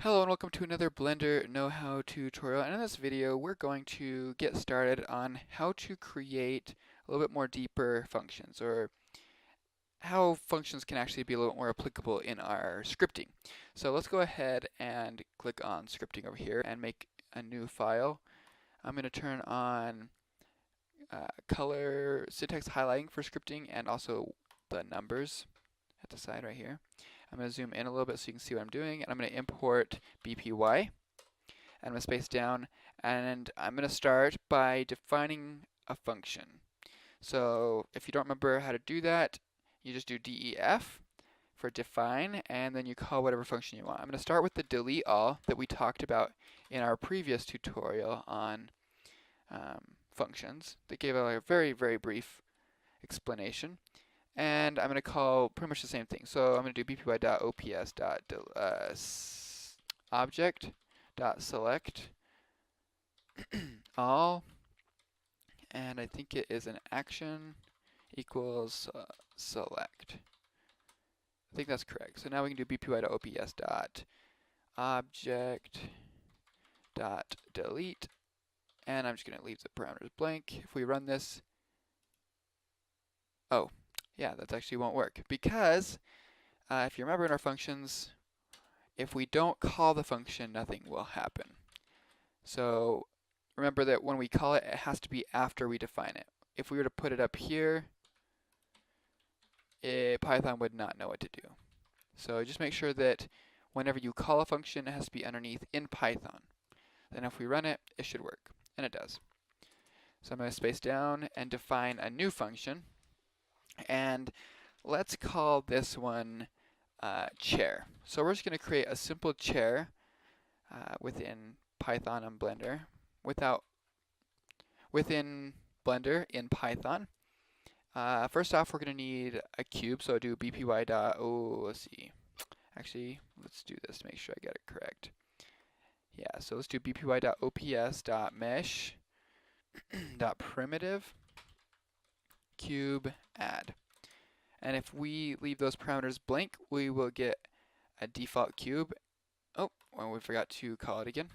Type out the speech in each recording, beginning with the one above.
Hello and welcome to another Blender Know-How tutorial, and in this video we're going to get started on how to create a little bit more deeper functions, or how functions can actually be a little more applicable in our scripting. So let's go ahead and click on scripting over here and make a new file. I'm going to turn on color syntax highlighting for scripting and also the numbers at the side right here. I'm going to zoom in a little bit so you can see what I'm doing, and I'm going to import BPY. And I'm going to space down, and I'm going to start by defining a function. So if you don't remember how to do that, you just do def for define, and then you call whatever function you want. I'm going to start with the delete all that we talked about in our previous tutorial on functions that gave a very, very brief explanation. And I'm going to call pretty much the same thing. So I'm going to do bpy.ops.object.select all, and I think it is an action equals select. I think that's correct. So now we can do bpy.ops.object.delete, and I'm just going to leave the parameters blank. If we run this, oh, yeah, that actually won't work because if you remember in our functions, if we don't call the function, nothing will happen. So remember that when we call it, it has to be after we define it. If we were to put it up here, Python would not know what to do. So just make sure that whenever you call a function, it has to be underneath in Python. Then if we run it, it should work, and it does. So I'm going to space down and define a new function, and let's call this one chair. So we're just going to create a simple chair within Python and Blender, within Blender in Python. First off, we're going to need a cube, so do bpy. Let's see. Actually, let's do this to make sure I get it correct. Yeah, so let's do bpy.ops.mesh.primitive cube add. And if we leave those parameters blank, we will get a default cube. Oh, well, we forgot to call it again.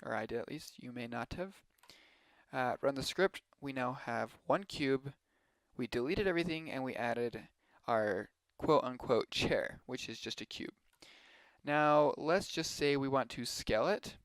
Or I did at least. You may not have. Run the script. We now have one cube. We deleted everything and we added our quote-unquote chair, which is just a cube. Now, let's just say we want to scale it.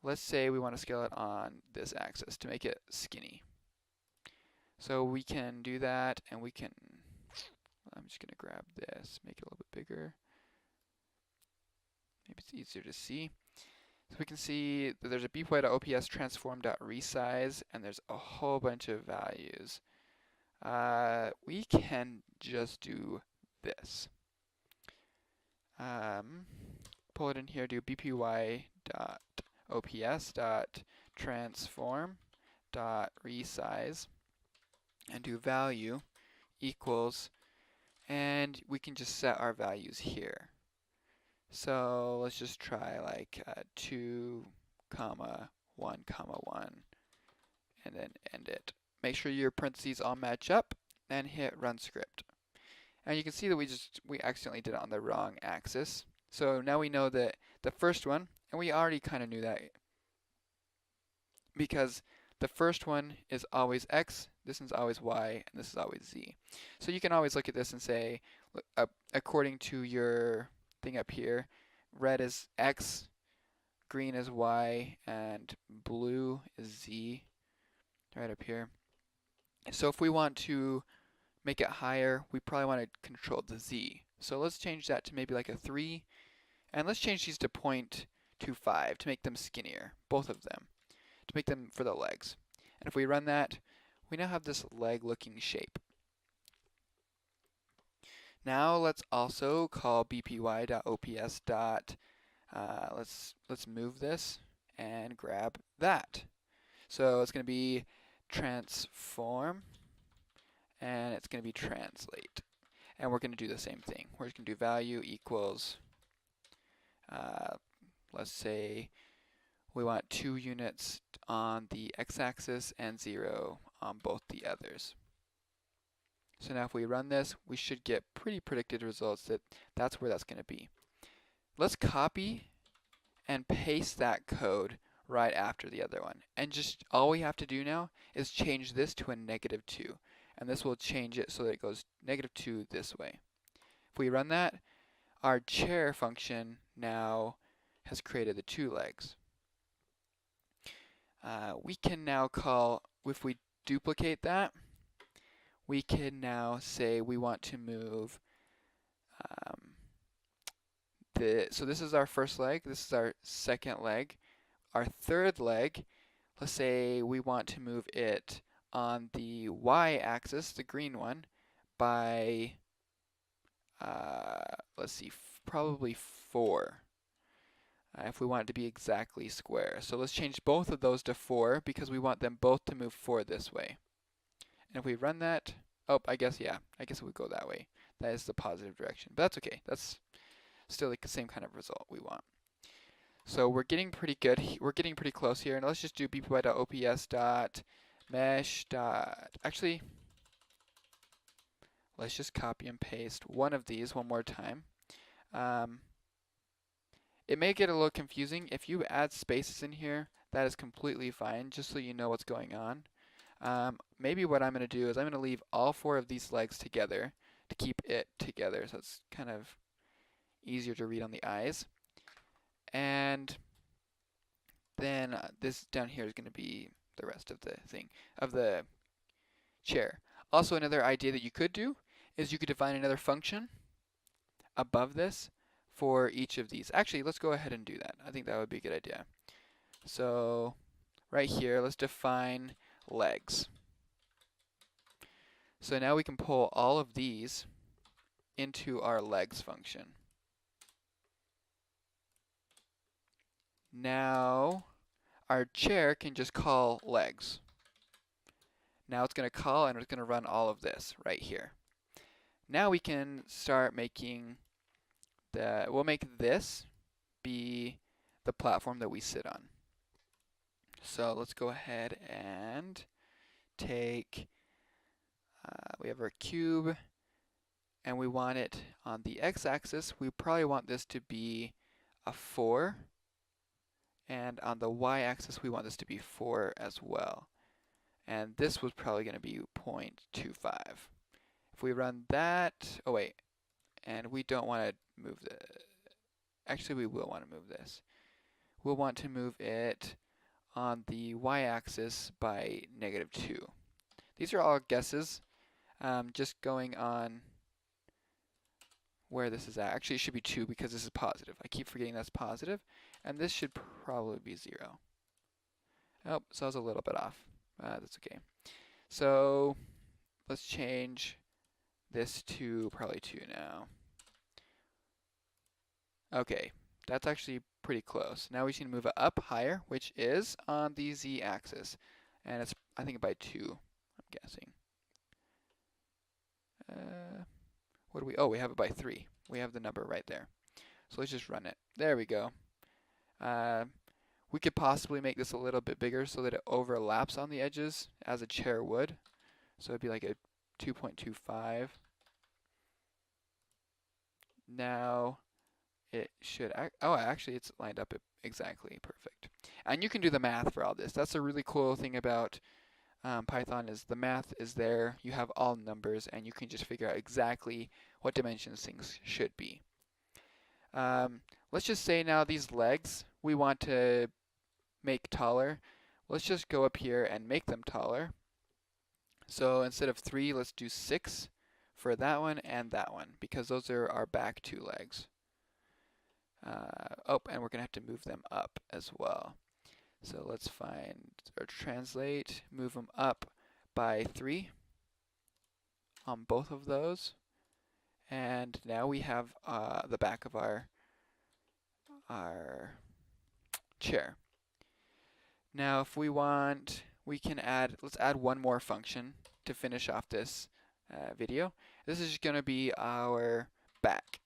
Let's say we want to scale it on this axis to make it skinny. So we can do that, and we can, I'm just going to grab this, make it a little bit bigger. Maybe it's easier to see. So we can see that there's a bpy.ops transform.resize, and there's a whole bunch of values. We can just do this. Pull it in here, do bpy.ops.transform.resize, and do value equals, and we can just set our values here. So let's just try like 2, 1, 1, and then end it. Make sure your parentheses all match up, and hit run script. And you can see that we accidentally did it on the wrong axis. So now we know that the first one, and we already kind of knew that because the first one is always x, this is always y, and this is always z. So you can always look at this and say, according to your thing up here, red is x, green is y, and blue is z, right up here. So if we want to make it higher, we probably want to control the z. So let's change that to maybe like a 3, and let's change these to 0.25 to make them skinnier, both of them, to make them for the legs. And if we run that, we now have this leg-looking shape. Now let's also call bpy.ops. Let's move this and grab that. So it's going to be transform, and it's going to be translate. And we're going to do the same thing. We're just going to do value equals, let's say we want 2 units on the x-axis and 0 on both the others. So now if we run this, we should get pretty predicted results that that's where that's going to be. Let's copy and paste that code right after the other one. And just all we have to do now is change this to a -2. And this will change it so that it goes -2 this way. If we run that, our chair function now has created the 2 legs. We can now call, if we duplicate that, we can now say we want to move so this is our first leg, this is our second leg. Our third leg, let's say we want to move it on the y-axis, the green one, by, let's see, probably 4. If we want it to be exactly square. So let's change both of those to 4 because we want them both to move 4 this way. And if we run that, oh, I guess it would go that way. That is the positive direction, but that's okay. That's still like the same kind of result we want. So we're getting pretty good. We're getting pretty close here. And let's just do bpy.ops.mesh. Actually, let's just copy and paste one of these one more time. It may get a little confusing. If you add spaces in here, that is completely fine, just so you know what's going on. Maybe what I'm going to do is I'm going to leave all 4 of these legs together to keep it together, so it's kind of easier to read on the eyes. And then this down here is going to be the rest of the thing, of the chair. Also, another idea that you could do is you could define another function above this for each of these. Actually, let's go ahead and do that. I think that would be a good idea. So right here, let's define legs. So now we can pull all of these into our legs function. Now our chair can just call legs. Now it's going to call and it's going to run all of this right here. Now we can start making we'll make this be the platform that we sit on. So let's go ahead and take, we have our cube and we want it on the x-axis. We probably want this to be a 4. And on the y-axis, we want this to be 4 as well. And this was probably going to be 0.25. If we run that, oh wait, and we don't want to move the, actually we will want to move this. We'll want to move it on the y-axis by -2. These are all guesses, just going on where this is at. Actually, it should be 2 because this is positive. I keep forgetting that's positive. And this should probably be 0. Oh, so I was a little bit off. That's okay. So let's change this to probably 2 now. Okay, that's actually pretty close. Now we just need to move it up higher, which is on the z-axis. And it's, I think, by 2, I'm guessing. What do we, oh, we have it by 3. We have the number right there. So let's just run it. There we go. We could possibly make this a little bit bigger so that it overlaps on the edges as a chair would. So it'd be like a 2.25. Now it should, oh, actually it's lined up exactly perfect. And you can do the math for all this. That's a really cool thing about Python is the math is there. You have all numbers and you can just figure out exactly what dimensions things should be. Let's just say now these legs we want to make taller. Let's just go up here and make them taller. So instead of 3, let's do 6 for that one and that one because those are our back 2 legs. Oh, and we're going to have to move them up as well. So let's find or translate, move them up by 3 on both of those. And now we have the back of our chair. Now if we want, we can add, let's add one more function to finish off this video. This is going to be our back.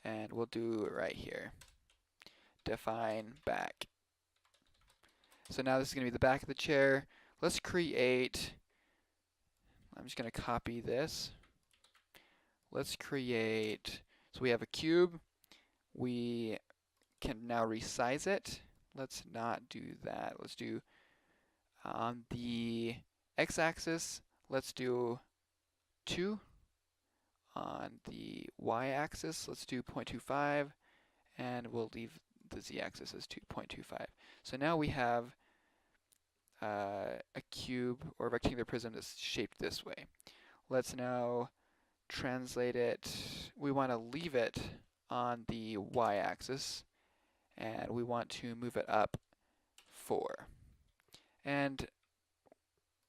And we'll do it right here. Define back. So now this is going to be the back of the chair. Let's create, I'm just going to copy this. Let's create, so we have a cube. We can now resize it. Let's not do that. Let's do on the x-axis, let's do 2. On the y-axis, let's do 0.25, and we'll leave the z-axis as 2.25. So now we have a cube or a rectangular prism that's shaped this way. Let's now translate it. We want to leave it on the y-axis, and we want to move it up 4. And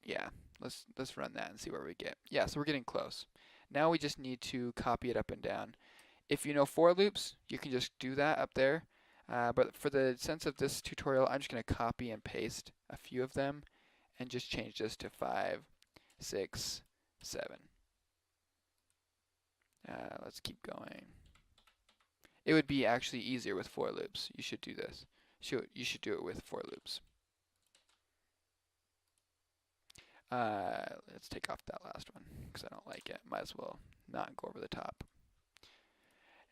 yeah, let's run that and see where we get. Yeah, so we're getting close. Now we just need to copy it up and down. If you know for loops, you can just do that up there. But for the sense of this tutorial, I'm just going to copy and paste a few of them and just change this to 5, 6, 7. Let's keep going. It would be actually easier with for loops. You should do this. You should do it with for loops. Let's take off that last one because I don't like it. Might as well not go over the top.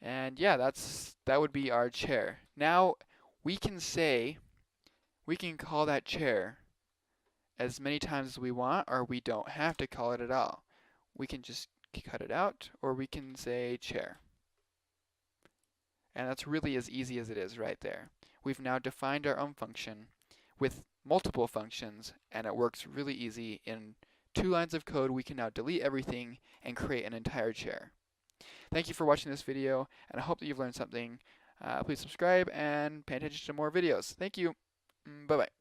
And yeah, that would be our chair. Now we can call that chair as many times as we want, or we don't have to call it at all. We can just cut it out, or we can say chair. And that's really as easy as it is right there. We've now defined our own function with multiple functions, and it works really easy. In 2 lines of code, we can now delete everything and create an entire chair. Thank you for watching this video, and I hope that you've learned something. Please subscribe and pay attention to more videos. Thank you. Bye-bye.